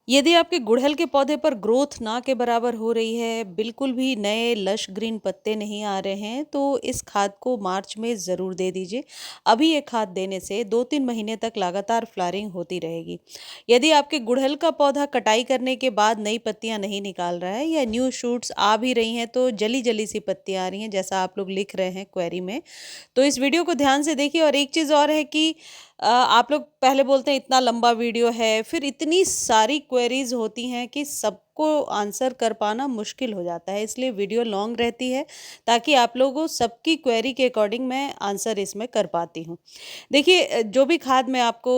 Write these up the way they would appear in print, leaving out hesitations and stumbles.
यदि आपके गुड़हल के पौधे पर ग्रोथ ना के बराबर हो रही है, बिल्कुल भी नए लश ग्रीन पत्ते नहीं आ रहे हैं, तो इस खाद को मार्च में ज़रूर दे दीजिए। अभी ये खाद देने से 2-3 महीने तक लगातार फ्लावरिंग होती रहेगी। यदि आपके गुड़हल का पौधा कटाई करने के बाद नई पत्तियां नहीं निकाल रहा है या न्यू शूट्स आ भी रही हैं, तो जली-जली सी पत्तियां आ रही हैं, जैसा आप लोग लिख रहे हैं क्वेरी में, तो इस वीडियो को ध्यान से देखिए। और एक चीज़ और है कि आप लोग पहले बोलते हैं इतना लंबा वीडियो है, फिर इतनी सारी क्वेरीज होती हैं कि सबको आंसर कर पाना मुश्किल हो जाता है, इसलिए वीडियो लॉन्ग रहती है ताकि आप लोगों सबकी क्वेरी के अकॉर्डिंग मैं आंसर इसमें कर पाती हूँ। देखिए, जो भी खाद मैं आपको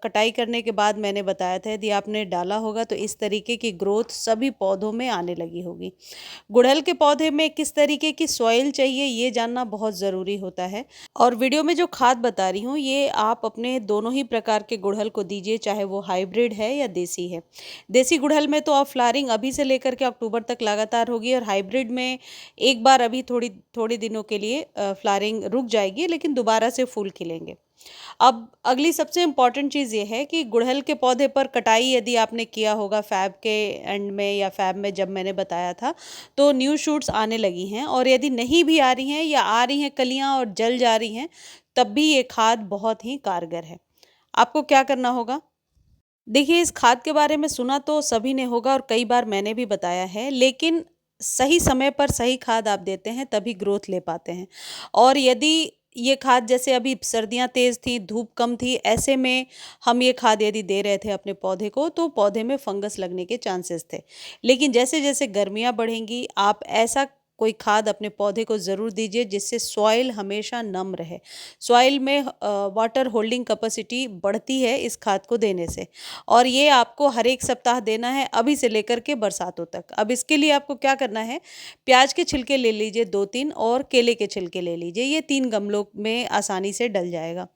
कटाई करने के बाद मैंने बताया था, यदि आपने डाला होगा तो इस तरीके की ग्रोथ सभी पौधों में आने लगी होगी। गुड़हल के पौधे में किस तरीके की सॉइल चाहिए ये जानना बहुत ज़रूरी होता है। और वीडियो में जो खाद बता रही हूँ ये आप अपने दोनों ही प्रकार के गुड़हल को दीजिए, चाहे वो हाइब्रिड है या देसी है। देसी गुड़हल में तो आप फ्लावरिंग अभी से लेकर के अक्टूबर तक लगातार होगी, और हाइब्रिड में एक बार अभी थोड़ी थोड़ी दिनों के लिए फ्लावरिंग रुक जाएगी, लेकिन दोबारा से फूल खिलेंगे। अब अगली सबसे इम्पॉर्टेंट चीज़ ये है कि गुड़हल के पौधे पर कटाई यदि आपने किया होगा फ़ैब के एंड में या फ़ैब में जब मैंने बताया था, तो न्यू शूट्स आने लगी हैं, और यदि नहीं भी आ रही हैं या आ रही हैं कलियां और जल जा रही हैं, तब भी ये खाद बहुत ही कारगर है। आपको क्या करना होगा? देखिए, इस खाद के बारे में सुना तो सभी ने होगा और कई बार मैंने भी बताया है, लेकिन सही समय पर सही खाद आप देते हैं तभी ग्रोथ ले पाते हैं। और यदि ये खाद, जैसे अभी सर्दियाँ तेज़ थी, धूप कम थी, ऐसे में हम ये खाद यदि दे रहे थे अपने पौधे को, तो पौधे में फंगस लगने के चांसेस थे। लेकिन जैसे-जैसे गर्मियाँ बढ़ेंगी, आप ऐसा कोई खाद अपने पौधे को ज़रूर दीजिए जिससे सॉइल हमेशा नम रहे। सॉइल में वाटर होल्डिंग कैपेसिटी बढ़ती है इस खाद को देने से। और ये आपको हर एक सप्ताह देना है, अभी से लेकर के बरसातों तक। अब इसके लिए आपको क्या करना है, प्याज के छिलके ले लीजिए 2-3, और केले के छिलके ले लीजिए, ये 3 गमलों में आसानी से डल जाएगा।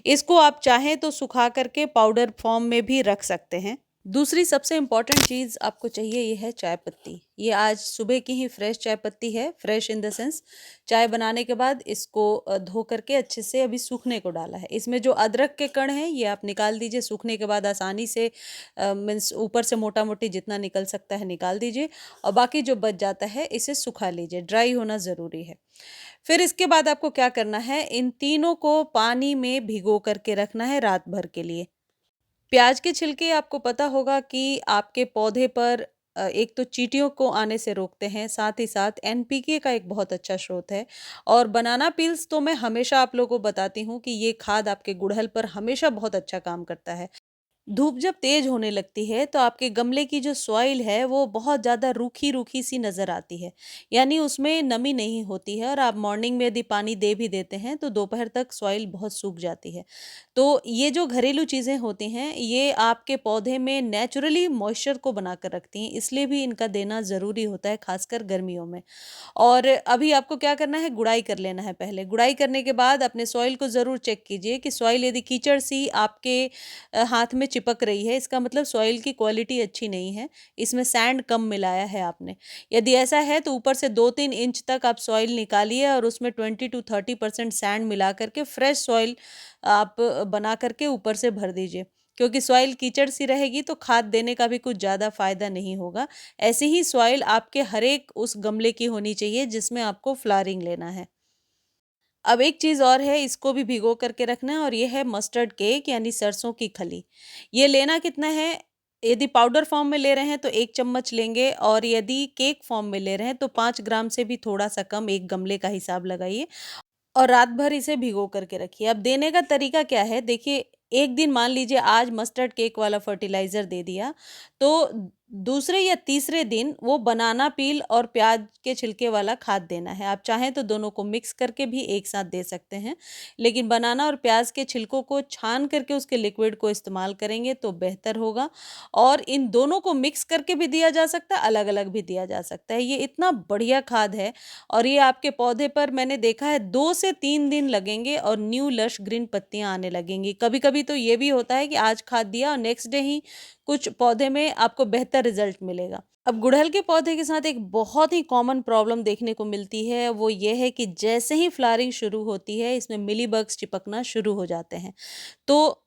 इसको आप चाहें तो सुखा करके पाउडर फॉर्म में भी रख सकते हैं। दूसरी सबसे इम्पॉर्टेंट चीज़ आपको चाहिए, ये है चाय पत्ती। ये आज सुबह की ही फ्रेश चाय पत्ती है, फ्रेश इन द सेंस चाय बनाने के बाद इसको धो करके अच्छे से अभी सूखने को डाला है। इसमें जो अदरक के कण हैं ये आप निकाल दीजिए, सूखने के बाद आसानी से मीन्स ऊपर से मोटा-मोटी जितना निकल सकता है निकाल दीजिए, और बाकी जो बच जाता है इसे सुखा लीजिए, ड्राई होना ज़रूरी है। फिर इसके बाद आपको क्या करना है, इन तीनों को पानी में भिगो करके रखना है रात भर के लिए। प्याज के छिलके आपको पता होगा कि आपके पौधे पर एक तो चींटियों को आने से रोकते हैं, साथ ही साथ एनपीके का एक बहुत अच्छा स्रोत है। और बनाना पील्स तो मैं हमेशा आप लोगों को बताती हूँ कि ये खाद आपके गुड़हल पर हमेशा बहुत अच्छा काम करता है। धूप जब तेज होने लगती है तो आपके गमले की जो सॉइल है वो बहुत ज़्यादा रूखी रूखी सी नज़र आती है, यानी उसमें नमी नहीं होती है, और आप मॉर्निंग में यदि पानी दे भी देते हैं तो दोपहर तक सॉइल बहुत सूख जाती है। तो ये जो घरेलू चीज़ें होती हैं ये आपके पौधे में नेचुरली मॉइस्चर को बनाकर रखती हैं, इसलिए भी इनका देना ज़रूरी होता है, खासकर गर्मियों में। और अभी आपको क्या करना है, गुड़ाई कर लेना है। पहले गुड़ाई करने के बाद अपने सॉइल को ज़रूर चेक कीजिए कि सॉइल यदि कीचड़ सी आपके हाथ में चिपक रही है, इसका मतलब सॉइल की क्वालिटी अच्छी नहीं है, इसमें सैंड कम मिलाया है आपने। यदि ऐसा है तो ऊपर से 2-3 इंच तक आप सॉइल निकालिए और उसमें 20-30% सैंड मिला करके फ्रेश सॉइल आप बना करके ऊपर से भर दीजिए। क्योंकि सॉइल कीचड़ सी रहेगी तो खाद देने का भी कुछ ज़्यादा फ़ायदा नहीं होगा। ऐसी ही सॉइल आपके हर एक उस गमले की होनी चाहिए जिसमें आपको फ्लावरिंग लेना है। अब एक चीज़ और है, इसको भी भिगो करके रखना है, और ये है मस्टर्ड केक यानी सरसों की खली। ये लेना कितना है, यदि पाउडर फॉर्म में ले रहे हैं तो 1 चम्मच लेंगे, और यदि केक फॉर्म में ले रहे हैं तो 5 ग्राम से भी थोड़ा-सा कम, 1 गमले का हिसाब लगाइए। और रात भर इसे भिगो करके रखिए। अब देने का तरीका क्या है? देखिए, एक दिन मान लीजिए आज मस्टर्ड केक वाला फर्टिलाइज़र दे दिया, तो दूसरे या तीसरे दिन वो बनाना पील और प्याज के छिलके वाला खाद देना है। आप चाहें तो दोनों को मिक्स करके भी एक साथ दे सकते हैं, लेकिन बनाना और प्याज के छिलकों को छान करके उसके लिक्विड को इस्तेमाल करेंगे तो बेहतर होगा। और इन दोनों को मिक्स करके भी दिया जा सकता है, अलग-अलग भी दिया जा सकता है। ये इतना बढ़िया खाद है, और ये आपके पौधे पर मैंने देखा है 2 से 3 दिन लगेंगे और न्यू लश ग्रीन पत्तियाँ आने लगेंगी। कभी-कभी तो ये भी होता है कि आज खाद दिया और नेक्स्ट डे ही कुछ पौधे में आपको बेहतर रिज़ल्ट मिलेगा। अब गुड़हल के पौधे के साथ एक बहुत ही कॉमन प्रॉब्लम देखने को मिलती है, वो ये है कि जैसे ही फ्लावरिंग शुरू होती है, इसमें मिली बग्स चिपकना शुरू हो जाते हैं। तो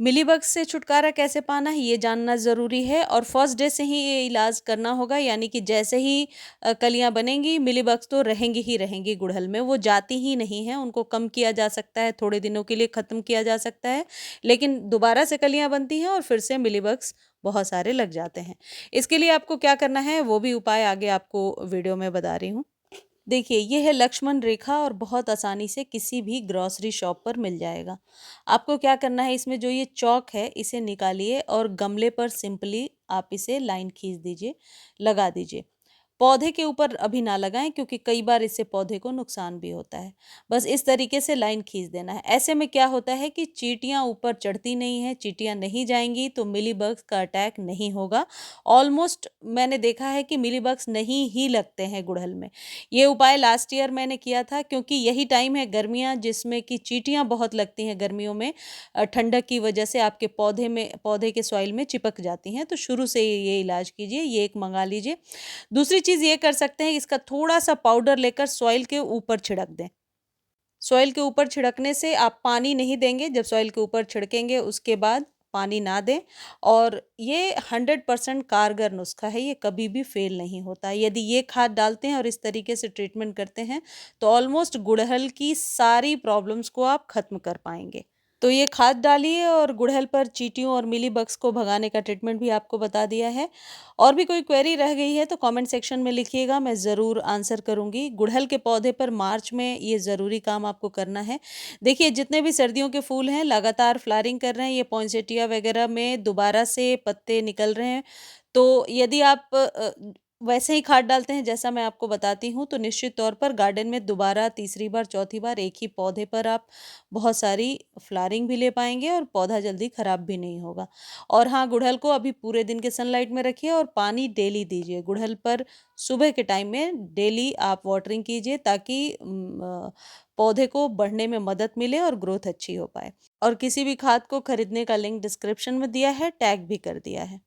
मिलीबग से छुटकारा कैसे पाना है ये जानना ज़रूरी है और फर्स्ट डे से ही ये इलाज करना होगा, यानी कि जैसे ही कलियां बनेंगी मिलीबग्स तो रहेंगी ही रहेंगी गुड़हल में, वो जाती ही नहीं है। उनको कम किया जा सकता है, थोड़े दिनों के लिए ख़त्म किया जा सकता है, लेकिन दोबारा से कलियां बनती हैं और फिर से मिलीबग्स बहुत सारे लग जाते हैं। इसके लिए आपको क्या करना है वो भी उपाय आगे आपको वीडियो में बता रही हूँ। देखिए, ये है लक्ष्मण रेखा और बहुत आसानी से किसी भी ग्रोसरी शॉप पर मिल जाएगा। आपको क्या करना है, इसमें जो ये चॉक है इसे निकालिए और गमले पर सिंपली आप इसे लाइन खींच दीजिए, लगा दीजिए। पौधे के ऊपर अभी ना लगाएं क्योंकि कई बार इससे पौधे को नुकसान भी होता है। बस इस तरीके से लाइन खींच देना है। ऐसे में क्या होता है कि चींटियां ऊपर चढ़ती नहीं हैं, चींटियां नहीं जाएंगी तो मिलीबग्स का अटैक नहीं होगा। ऑलमोस्ट मैंने देखा है कि मिलीबग्स नहीं ही लगते हैं गुड़हल में। ये उपाय लास्ट ईयर मैंने किया था क्योंकि यही टाइम है गर्मियां जिसमें कि चींटियां बहुत लगती हैं गर्मियों में। ठंडक की वजह से आपके पौधे के सॉइल में चिपक जाती हैं। तो शुरू से ये इलाज कीजिए, ये एक मंगा लीजिए। दूसरी चीज़ ये कर सकते हैं, इसका थोड़ा-सा पाउडर लेकर सॉइल के ऊपर छिड़क दें। सॉइल के ऊपर छिड़कने से आप पानी नहीं देंगे, जब सॉइल के ऊपर छिड़केंगे उसके बाद पानी ना दें। और ये 100% कारगर नुस्खा है, ये कभी भी फ़ेल नहीं होता। यदि ये खाद डालते हैं और इस तरीके से ट्रीटमेंट करते हैं, तो ऑलमोस्ट गुड़हल की सारी प्रॉब्लम्स को आप ख़त्म कर पाएँगे। तो ये खाद डालिए और गुड़हल पर चींटियों और मिलीबग्स को भगाने का ट्रीटमेंट भी आपको बता दिया है। और भी कोई क्वेरी रह गई है तो कमेंट सेक्शन में लिखिएगा, मैं ज़रूर आंसर करूँगी। गुड़हल के पौधे पर मार्च में ये ज़रूरी काम आपको करना है। देखिए, जितने भी सर्दियों के फूल हैं लगातार फ्लावरिंग कर रहे हैं, ये पॉइंसेटिया वगैरह में दोबारा से पत्ते निकल रहे हैं। तो यदि आप वैसे ही खाद डालते हैं जैसा मैं आपको बताती हूँ, तो निश्चित तौर पर गार्डन में दोबारा तीसरी बार चौथी बार एक ही पौधे पर आप बहुत सारी फ्लावरिंग भी ले पाएंगे और पौधा जल्दी खराब भी नहीं होगा। और हाँ, गुड़हल को अभी पूरे दिन के सनलाइट में रखिए और पानी डेली दीजिए। गुड़हल पर सुबह के टाइम में डेली आप वाटरिंग कीजिए ताकि पौधे को बढ़ने में मदद मिले और ग्रोथ अच्छी हो पाए। और किसी भी खाद को खरीदने का लिंक डिस्क्रिप्शन में दिया है, टैग भी कर दिया है।